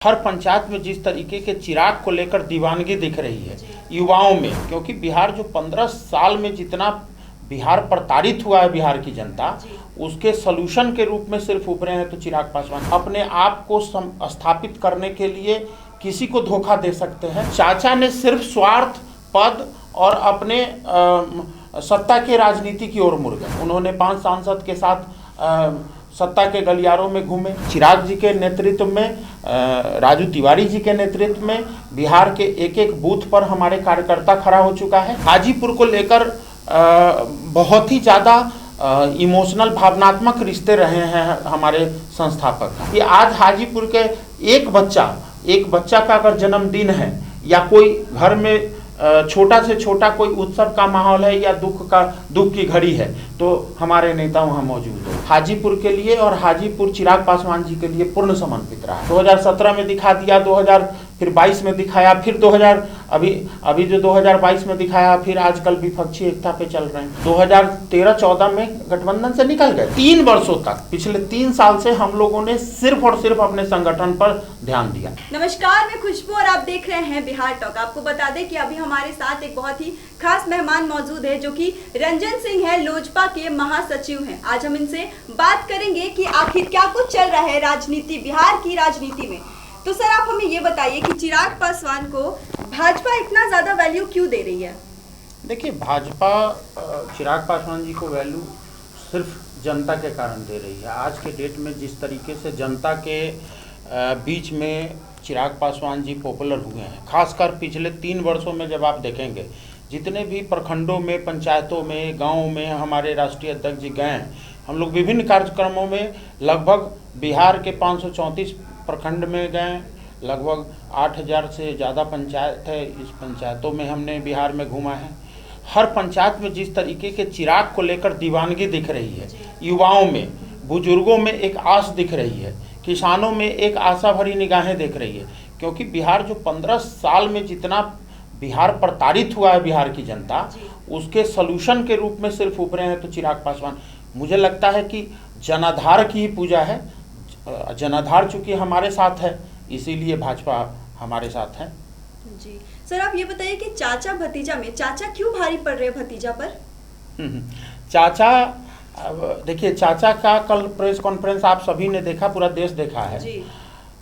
हर पंचायत में जिस तरीके के चिराग को लेकर दीवानगी दिख रही है युवाओं में, क्योंकि बिहार जो 15 साल में जितना बिहार प्रताड़ित हुआ है बिहार की जनता, उसके सलूशन के रूप में सिर्फ उभरे हैं तो चिराग पासवान अपने आप को स्थापित करने के लिए किसी को धोखा दे सकते हैं। चाचा ने सिर्फ स्वार्थ, पद और अपने सत्ता के राजनीति की ओर मुड़ गए। उन्होंने 5 सांसद के साथ सत्ता के गलियारों में घूमे। चिराग जी के नेतृत्व में, राजू तिवारी जी के नेतृत्व में बिहार के एक एक बूथ पर हमारे कार्यकर्ता खड़ा हो चुका है। हाजीपुर को लेकर बहुत ही ज़्यादा इमोशनल, भावनात्मक रिश्ते रहे हैं हमारे संस्थापक। कि आज हाजीपुर के एक बच्चा का अगर जन्मदिन है या कोई घर में छोटा से छोटा कोई उत्सव का माहौल है या दुख की घड़ी है तो हमारे नेता वहाँ मौजूद है। हाजीपुर के लिए और हाजीपुर चिराग पासवान जी के लिए पूर्ण समर्पित रहा। 2017 में दिखा दिया, 2022 में दिखाया, फिर 2000 अभी जो 2022 में दिखाया, फिर आजकल विपक्षी एकता पे चल रहे हैं। 2013-14 में गठबंधन से निकल गए। 3 वर्षों तक, पिछले 3 साल से हम लोगों ने सिर्फ और सिर्फ अपने संगठन पर ध्यान दिया। नमस्कार, मैं खुशबू और आप देख रहे हैं बिहार टॉक। आपको बता दें कि अभी हमारे साथ एक बहुत ही खास मेहमान मौजूद है जो कि रंजन सिंह है, लोजपा के महासचिव हैं। आज हम इनसे बात करेंगे कि आखिर क्या कुछ चल रहा है राजनीति, बिहार की राजनीति में। तो सर, आप हमें ये बताइए कि चिराग पासवान को भाजपा इतना ज्यादा वैल्यू क्यों दे रही है? देखिए, भाजपा चिराग पासवान जी को वैल्यू सिर्फ जनता के कारण दे रही है। आज के डेट में जिस तरीके से जनता के बीच में चिराग पासवान जी पॉपुलर हुए हैं, खासकर पिछले 3 वर्षों में जब आप देखेंगे, जितने भी प्रखंडों में, पंचायतों में, गाँव में हमारे राष्ट्रीय अध्यक्ष जी गए हैं, हम लोग विभिन्न कार्यक्रमों में लगभग बिहार के 534 प्रखंड में गए। लगभग 8000 से ज़्यादा पंचायत है, इस पंचायतों में हमने बिहार में घूमा है। हर पंचायत में जिस तरीके के चिराग को लेकर दीवानगी दिख रही है युवाओं में, बुजुर्गों में एक आस दिख रही है, किसानों में एक आशा भरी निगाहें दिख रही है, क्योंकि बिहार जो 15 साल में जितना बिहार प्रताड़ित हुआ है बिहार की जनता, उसके सलूशन के रूप में सिर्फ उभरे हैं तो चिराग पासवान। मुझे लगता है कि जनाधार की ही पूजा है। जनाधार चूंकि हमारे साथ है, इसीलिए भाजपा हमारे साथ है। जी सर, आप ये बताइए कि चाचा भतीजा में चाचा क्यों भारी पड़ रहे भतीजा पर? चाचा, देखिए, चाचा का कल प्रेस कॉन्फ्रेंस आप सभी ने देखा, पूरा देश देखा है जी।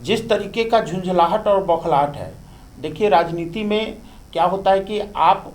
जिस तरीके का झुंझलाहट और बौखलाहट है। देखिए, राजनीति में क्या होता है कि आप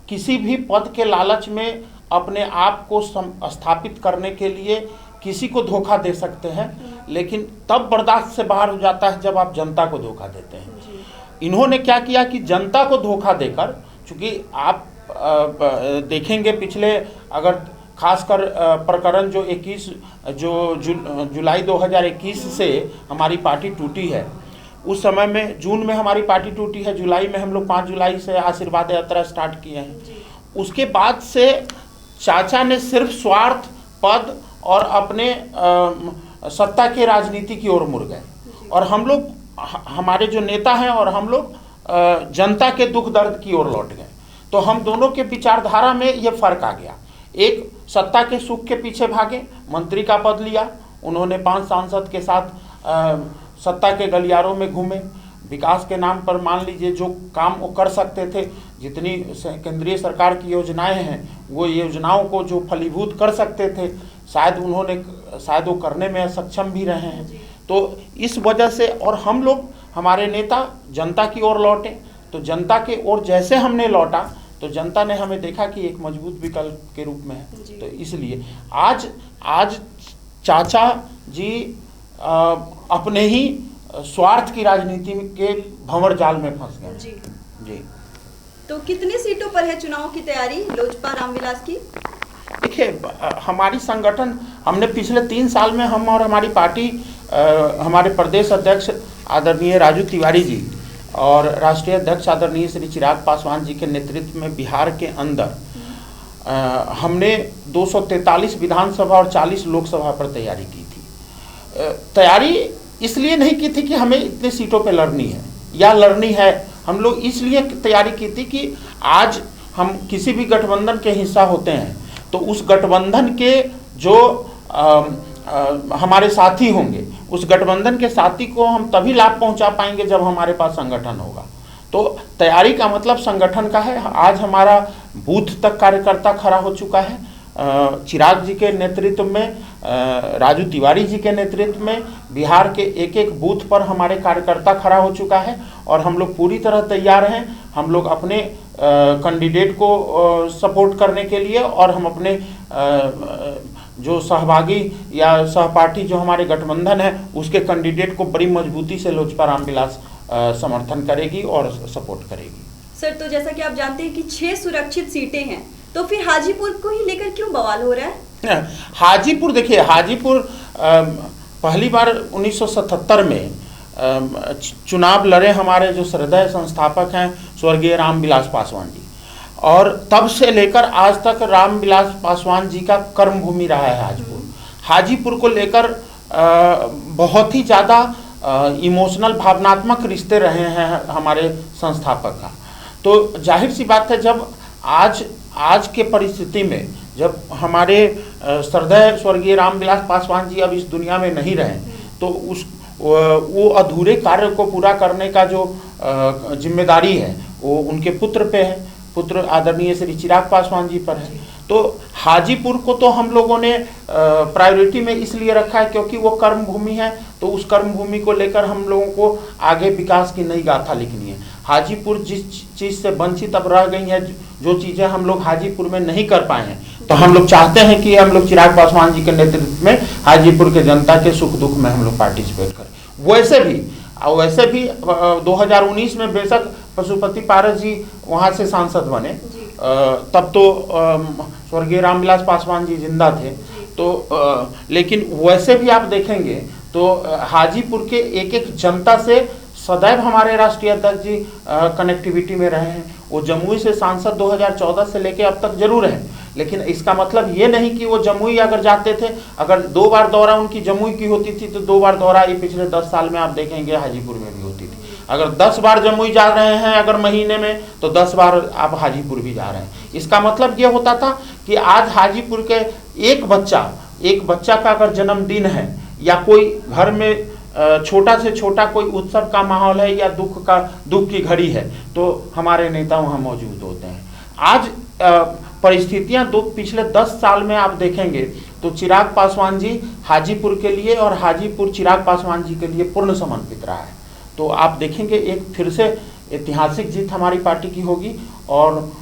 किसी भी पद के लालच में अपने आप को स्थापित करने के लिए किसी को धोखा दे सकते हैं, लेकिन तब बर्दाश्त से बाहर हो जाता है जब आप जनता को धोखा देते हैं। इन्होंने क्या किया कि जनता को धोखा देकर, चूँकि आप देखेंगे पिछले, अगर खासकर प्रकरण जो 21 जुलाई 2021 से हमारी पार्टी टूटी है, उस समय में जून में हमारी पार्टी टूटी है, जुलाई में हम लोग 5 जुलाई से आशीर्वाद यात्रा स्टार्ट किए हैं। उसके बाद से चाचा ने सिर्फ स्वार्थ, पद और अपने सत्ता के राजनीति की ओर मुड़ गए, और हम लोग, हमारे जो नेता हैं और हम लोग जनता के दुख दर्द की ओर लौट गए। तो हम दोनों के विचारधारा में ये फर्क आ गया। एक सत्ता के सुख के पीछे भागे, मंत्री का पद लिया, उन्होंने 5 सांसद के साथ सत्ता के गलियारों में घूमे। विकास के नाम पर मान लीजिए जो काम वो कर सकते थे, जितनी केंद्रीय सरकार की योजनाएं हैं, वो योजनाओं को जो फलीभूत कर सकते थे, शायद वो करने में सक्षम भी रहे हैं। तो इस वजह से, और हम लोग, हमारे नेता जनता की ओर लौटे, तो जनता के ओर जैसे हमने लौटा तो जनता ने हमें देखा कि एक मजबूत विकल्प के रूप में है। तो इसलिए आज चाचा जी अपने ही स्वार्थ की राजनीति के भंवर जाल में फंस गए जी। तो कितनी सीटों पर है चुनाव की तैयारी लोजपा रामविलास की? देखिए, हमारी संगठन, हमने पिछले 3 साल में, हम और हमारी पार्टी, हमारे प्रदेश अध्यक्ष आदरणीय राजू तिवारी जी और राष्ट्रीय अध्यक्ष आदरणीय श्री चिराग पासवान जी के नेतृत्व में बिहार के अंदर हमने 243 विधानसभा और 40 लोकसभा पर तैयारी की थी। तैयारी इसलिए नहीं की थी कि हमें इतनी सीटों पे लड़नी है या लड़नी है, हम लोग इसलिए तैयारी की थी कि आज हम किसी भी गठबंधन के हिस्सा होते हैं तो उस गठबंधन के जो हमारे साथी होंगे उस गठबंधन के साथी को हम तभी लाभ पहुंचा पाएंगे जब हमारे पास संगठन होगा। तो तैयारी का मतलब संगठन का है। आज हमारा बूथ तक कार्यकर्ता खड़ा हो चुका है। चिराग जी के नेतृत्व में, राजू तिवारी जी के नेतृत्व में बिहार के एक एक बूथ पर हमारे कार्यकर्ता खड़ा हो चुका है और हम लोग पूरी तरह तैयार हैं। हम लोग अपने कैंडिडेट को सपोर्ट करने के लिए और हम अपने जो सहभागी या सहपाठी जो हमारे गठबंधन है उसके कैंडिडेट को बड़ी मजबूती से लोजपा रामविलास समर्थन करेगी और सपोर्ट करेगी। सर, तो जैसा कि आप जानते हैं कि 6 सुरक्षित सीटें हैं, तो फिर हाजीपुर को ही लेकर क्यों बवाल हो रहा है? हाजीपुर, देखिए हाजीपुर पहली बार 1977 में चुनाव लड़े हमारे जो श्रद्धेय संस्थापक हैं स्वर्गीय रामविलास पासवान जी, और तब से लेकर आज तक रामविलास पासवान जी का कर्मभूमि रहा है हाजीपुर। हाजीपुर को लेकर बहुत ही ज़्यादा इमोशनल भावनात्मक रिश्ते रहे हैं हमारे संस्थापक का। तो जाहिर सी बात है, जब आज के परिस्थिति में जब हमारे श्रद्धेय स्वर्गीय रामविलास पासवान जी अब इस दुनिया में नहीं रहे, तो वो अधूरे कार्य को पूरा करने का जो जिम्मेदारी है वो उनके पुत्र पे है, पुत्र आदरणीय श्री चिराग पासवान जी पर है। तो हाजीपुर को तो हम लोगों ने प्रायोरिटी में इसलिए रखा है क्योंकि वो कर्म भूमि है, तो उस कर्म भूमि को लेकर हम लोगों को आगे विकास की नई गाथा लिखनी है। हाजीपुर जिस चीज़ से वंचित अब रह गई है, जो चीज़ें हम लोग हाजीपुर में नहीं कर पाए हैं, तो हम लोग चाहते हैं कि हम लोग चिराग पासवान जी के नेतृत्व में हाजीपुर के जनता के सुख दुख में हम लोग पार्टिसिपेट करें। वैसे भी 2019 में बेशक पशुपति पारस जी वहाँ से सांसद बने, तब तो स्वर्गीय रामविलास पासवान जी जिंदा थे, तो लेकिन वैसे भी आप देखेंगे तो हाजीपुर के एक एक जनता से सदैव हमारे राष्ट्रीय अध्यक्ष जी कनेक्टिविटी में रहे हैं। वो जमुई से सांसद 2014 से लेके अब तक जरूर हैं, लेकिन इसका मतलब ये नहीं कि वो जमुई अगर जाते थे, अगर 2 बार दौरा उनकी जमुई की होती थी तो 2 बार दौरा ये पिछले 10 साल में आप देखेंगे हाजीपुर में भी होती थी। अगर 10 बार जमुई जा रहे हैं अगर महीने में, तो 10 बार आप हाजीपुर भी जा रहे हैं। इसका मतलब ये होता था कि आज हाजीपुर के एक बच्चा का अगर जन्मदिन है या कोई घर में छोटा से छोटा कोई उत्सव का माहौल है या दुख की घड़ी है, तो हमारे नेता वहाँ मौजूद होते हैं। आज परिस्थितियाँ पिछले 10 साल में आप देखेंगे तो चिराग पासवान जी हाजीपुर के लिए और हाजीपुर चिराग पासवान जी के लिए पूर्ण समर्पित रहा है। तो आप देखेंगे एक फिर से ऐतिहासिक जीत हमारी पार्टी की होगी, और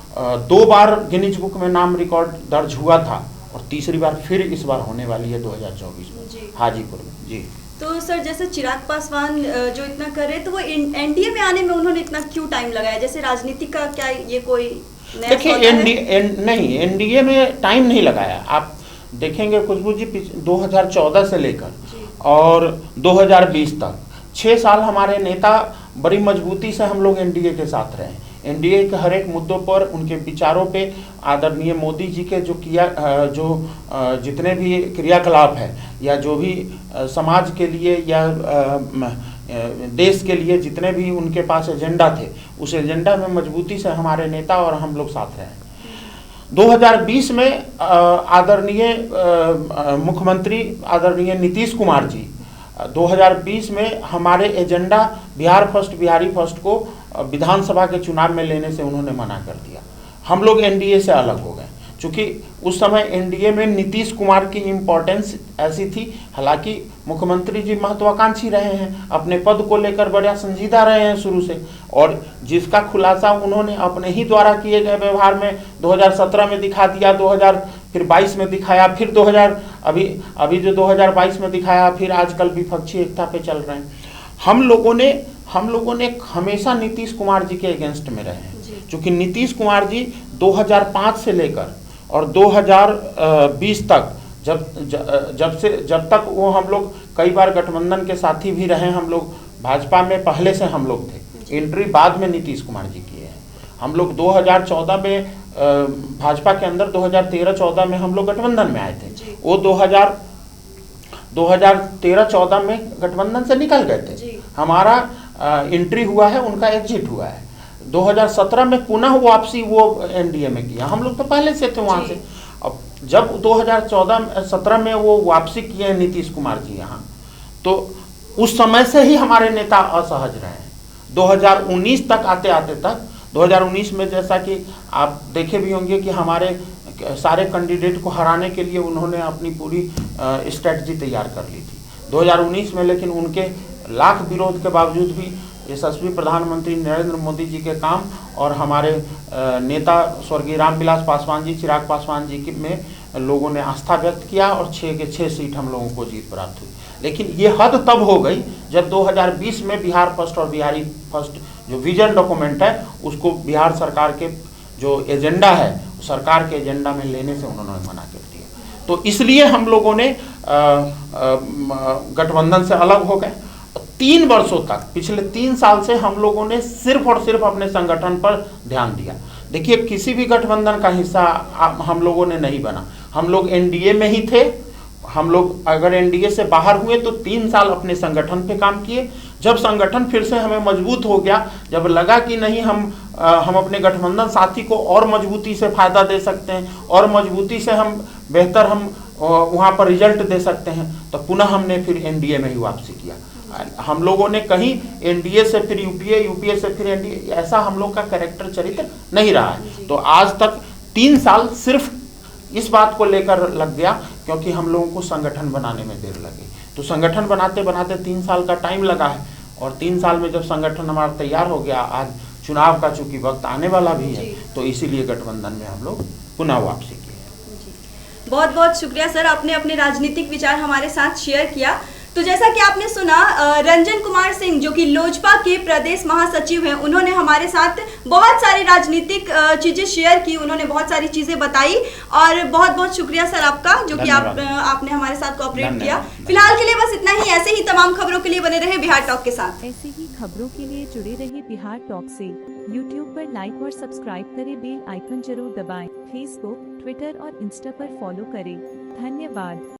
2 बार गिनीज बुक में नाम रिकॉर्ड दर्ज हुआ था और तीसरी बार फिर इस बार होने वाली है 2024 में हाजीपुर में। जी, तो सर जैसे चिराग पासवान जो इतना कर रहे हैं, तो वो एनडीए में आने में उन्होंने इतना क्यों टाइम लगाया? जैसे राजनीति का क्या ये कोई नया? देखिए एनडीए में टाइम नहीं लगाया। आप देखेंगे खुशबू जी 2014 से लेकर और 2020 तक 6 साल हमारे नेता बड़ी मजबूती से हम लोग एनडीए के साथ रहे। एनडीए के हर एक मुद्दों पर उनके विचारों पे आदरणीय मोदी जी के जो जितने भी क्रियाकलाप है या जो भी समाज के लिए या देश के लिए जितने भी उनके पास एजेंडा थे, उस एजेंडा में मजबूती से हमारे नेता और हम लोग साथ रहे। 2020 में आदरणीय मुख्यमंत्री आदरणीय नीतीश कुमार जी 2020 में हमारे agenda Bihar first Bihari first को विधानसभा के चुनाव में लेने से उन्होंने मना कर दिया। हम लोग एनडीए से अलग हो गए, क्योंकि उस समय एनडीए में नीतीश कुमार की इम्पोर्टेंस ऐसी थी। हालांकि मुख्यमंत्री जी महत्वाकांक्षी रहे हैं, अपने पद को लेकर बड़ा संजीदा रहे हैं शुरू से, और जिसका खुलासा उन्होंने अपने ही द्वारा किए गए व्यवहार में 2017 में दिखा दिया, 2022 में दिखाया, फिर अभी जो 2022 में दिखाया, फिर आजकल विपक्षी एकता पे चल रहे हैं। हम लोगों ने हमेशा नीतीश कुमार जी के अगेंस्ट में रहे हैं, क्योंकि नीतीश कुमार जी 2005 से लेकर और 2020 तक जब तक वो हम लोग कई बार गठबंधन के साथी भी रहे। हम लोग भाजपा में पहले से हम लोग थे, एंट्री बाद में नीतीश कुमार जी किए हैं। हम लोग 2014 में भाजपा के अंदर 2013-14 में हम लोग गठबंधन में आए थे। वो 2013-14 में गठबंधन से निकल गए थे। हमारा एंट्री हुआ है, उनका एग्जिट हुआ है। 2017 में पुनः वापसी वो एनडीए में किया। हम लोग तो पहले से थे वहाँ से। अब जब 2017 में वो वापसी किए हैं नीतीश कुमार जी यहाँ, तो उस समय से ही हमारे नेता असहज रहे हैं। 2019 तक आते आते तक 2019 में जैसा कि आप देखे भी होंगे कि हमारे सारे कैंडिडेट को हराने के लिए उन्होंने अपनी पूरी स्ट्रेटजी तैयार कर ली थी 2019 में, लेकिन उनके लाख विरोध के बावजूद भी यशस्वी प्रधानमंत्री नरेंद्र मोदी जी के काम और हमारे नेता स्वर्गीय रामविलास पासवान जी, चिराग पासवान जी में लोगों ने आस्था व्यक्त किया और 6 के 6 सीट हम लोगों को जीत प्राप्त हुई। लेकिन ये हद तब हो गई जब 2020 में बिहार फर्स्ट और बिहारी फर्स्ट जो विजन डॉक्यूमेंट है उसको बिहार सरकार के जो एजेंडा है सरकार के एजेंडा में लेने से उन्होंने मना कर दिया। तो इसलिए हम लोगों ने गठबंधन से अलग हो गए। 3 वर्षों तक, पिछले 3 साल से हम लोगों ने सिर्फ और सिर्फ अपने संगठन पर ध्यान दिया। देखिए, किसी भी गठबंधन का हिस्सा हम लोगों ने नहीं बना। हम लोग एनडीए में ही थे। हम लोग अगर एनडीए से बाहर हुए तो 3 साल अपने संगठन पे काम किए। जब संगठन फिर से हमें मजबूत हो गया, जब लगा कि नहीं हम अपने गठबंधन साथी को और मजबूती से फायदा दे सकते हैं और मजबूती से हम बेहतर वहाँ पर रिजल्ट दे सकते हैं, तो पुनः हमने फिर एनडीए में ही वापसी किया। हम लोगों ने कहीं एनडीए से फिर यूपीए, यूपीए से फिर एनडीए, ऐसा हम लोग का कैरेक्टर चरित्र नहीं रहा है। तो आज तक 3 साल सिर्फ इस बात को लेकर लग गया क्योंकि हम लोगों को संगठन बनाने में देर लगी। तो संगठन बनाते बनाते 3 साल का टाइम लगा है और 3 साल में जब संगठन हमारा तैयार हो गया, आज चुनाव का चूंकि वक्त आने वाला भी है, तो इसीलिए गठबंधन में हम लोग पुनः वापसी की है। बहुत बहुत शुक्रिया सर, आपने अपने राजनीतिक विचार हमारे साथ शेयर किया। तो जैसा कि आपने सुना, रंजन कुमार सिंह जो कि लोजपा के प्रदेश महासचिव हैं, उन्होंने हमारे साथ बहुत सारी राजनीतिक चीजें शेयर की, उन्होंने बहुत सारी चीजें बताई और बहुत बहुत शुक्रिया सर आपका जो कि आपने हमारे साथ कोऑपरेट किया। फिलहाल के लिए बस इतना ही। ऐसे ही तमाम खबरों के लिए बने रहे बिहार टॉक के साथ। ऐसे ही खबरों के लिए जुड़े रहे बिहार टॉक से। यूट्यूब पर लाइक और सब्सक्राइब करें, बेल आइकन जरूर दबाएं। फेसबुक, ट्विटर और इंस्टा पर फॉलो करें। धन्यवाद।